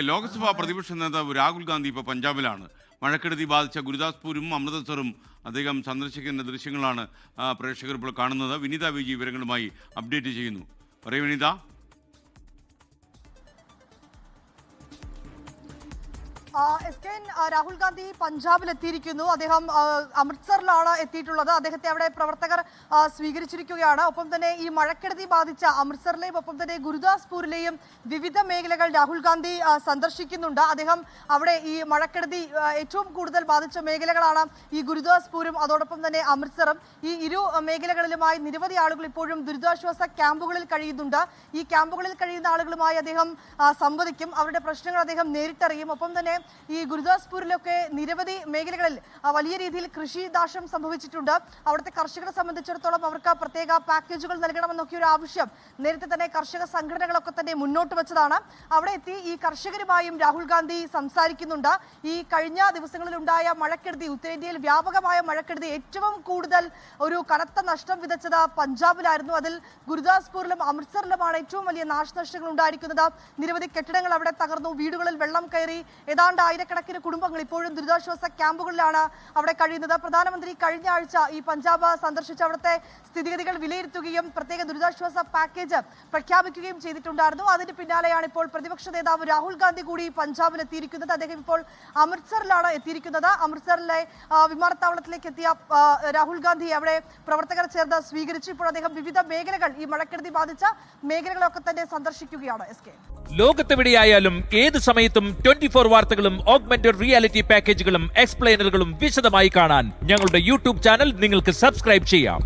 ലോക്സഭാ പ്രതിപക്ഷ നേതാവ് രാഹുൽ ഗാന്ധി ഇപ്പോൾ പഞ്ചാബിലാണ്. മഴക്കെടുതി ബാധിച്ച ഗുരുദാസ്പൂരും അമൃതസറും അദ്ദേഹം സന്ദർശിക്കുന്ന ദൃശ്യങ്ങളാണ് പ്രേക്ഷകർ ഇപ്പോൾ കാണുന്നത്. വിനീത വിജി വിവരങ്ങളുമായി അപ്ഡേറ്റ് ചെയ്യുന്നു. പറയൂ വിനീത. രാഹുൽ ഗാന്ധി പഞ്ചാബിൽ എത്തിയിരിക്കുന്നു. അദ്ദേഹം അമൃത്സറിലാണ് എത്തിയിട്ടുള്ളത്. അദ്ദേഹത്തെ അവിടെ പ്രവർത്തകർ സ്വീകരിച്ചിരിക്കുകയാണ്. ഒപ്പം തന്നെ ഈ മഴക്കെടുതി ബാധിച്ച അമൃത്സറിലെയും ഒപ്പം തന്നെ ഗുരുദാസ്പൂരിലെയും വിവിധ മേഖലകൾ രാഹുൽ ഗാന്ധി സന്ദർശിക്കുന്നുണ്ട്. അദ്ദേഹം അവിടെ ഈ മഴക്കെടുതി ഏറ്റവും കൂടുതൽ ബാധിച്ച മേഖലകളാണ് ഈ ഗുരുദാസ്പൂരും അതോടൊപ്പം തന്നെ അമൃത്സറും. ഈ ഇരു മേഖലകളിലുമായി നിരവധി ആളുകൾ ഇപ്പോഴും ദുരിതാശ്വാസ ക്യാമ്പുകളിൽ കഴിയുന്നുണ്ട്. ഈ ക്യാമ്പുകളിൽ കഴിയുന്ന ആളുകളുമായി അദ്ദേഹം സംവദിക്കും. അവരുടെ പ്രശ്നങ്ങൾ അദ്ദേഹം നേരിട്ടറിയും. ഒപ്പം തന്നെ ഈ ഗുരുദാസ്പൂരിലൊക്കെ നിരവധി മേഖലകളിൽ വലിയ രീതിയിൽ കൃഷിനാശം സംഭവിച്ചിട്ടുണ്ട്. അവിടുത്തെ കർഷകരെ സംബന്ധിച്ചിടത്തോളം അവർക്ക് പ്രത്യേക പാക്കേജുകൾ നൽകണമെന്നൊക്കെ ഒരു ആവശ്യം നേരത്തെ തന്നെ കർഷക സംഘടനകളൊക്കെ തന്നെ മുന്നോട്ട് വെച്ചതാണ്. അവിടെ എത്തി ഈ കർഷകരുമായും രാഹുൽ ഗാന്ധി സംസാരിക്കുന്നുണ്ട്. ഈ കഴിഞ്ഞ ദിവസങ്ങളിലുണ്ടായ മഴക്കെടുതി, ഉത്തരേന്ത്യയിൽ വ്യാപകമായ മഴക്കെടുതി ഏറ്റവും കൂടുതൽ ഒരു കനത്ത നഷ്ടം വിതച്ചത് പഞ്ചാബിലായിരുന്നു. അതിൽ ഗുരുദാസ്പൂരിലും അമൃത്സറിലുമാണ് ഏറ്റവും വലിയ നാശനഷ്ടങ്ങൾ ഉണ്ടായിരിക്കുന്നത്. നിരവധി കെട്ടിടങ്ങൾ അവിടെ തകർന്നു, വീടുകളിൽ വെള്ളം കയറി. ഏതാണ്ട് ആയിരക്കണക്കിന് കുടുംബങ്ങൾ ഇപ്പോഴും ദുരിതാശ്വാസ ക്യാമ്പുകളിലാണ് അവിടെ കഴിയുന്നത്. പ്രധാനമന്ത്രി കഴിഞ്ഞ ആഴ്ച ഈ പഞ്ചാബ് സന്ദർശിച്ച് അവിടുത്തെ സ്ഥിതിഗതികൾ വിലയിരുത്തുകയും പ്രത്യേക ദുരിതാശ്വാസ പാക്കേജ് പ്രഖ്യാപിക്കുകയും ചെയ്തിട്ടുണ്ടായിരുന്നു. അതിന് പിന്നാലെയാണ് ഇപ്പോൾ പ്രതിപക്ഷ നേതാവ് രാഹുൽ ഗാന്ധി കൂടി പഞ്ചാബിൽ എത്തിയിരിക്കുന്നത്. അദ്ദേഹം ഇപ്പോൾ അമൃത്സറിലാണ് എത്തിയിരിക്കുന്നത്. അമൃത്സറിലെ വിമാനത്താവളത്തിലേക്ക് എത്തിയ രാഹുൽ ഗാന്ധി അവിടെ പ്രവർത്തകർ ചേർന്ന് സ്വീകരിച്ചു. ഇപ്പോൾ അദ്ദേഹം വിവിധ മേഖലകൾ, ഈ മഴക്കെടുതി ബാധിച്ച മേഖലകളൊക്കെ തന്നെ സന്ദർശിക്കുകയാണ്. ലോകത്തെവിടെയായാലും ഏത് സമയത്തും 24 വാർത്തകളും ഓഗ്മെന്റഡ് റിയാലിറ്റി പാക്കേജുകളും എക്സ്പ്ലെയിനറുകളും വിശദമായി കാണാൻ ഞങ്ങളുടെ യൂട്യൂബ് ചാനൽ നിങ്ങൾക്ക് സബ്സ്ക്രൈബ് ചെയ്യാം.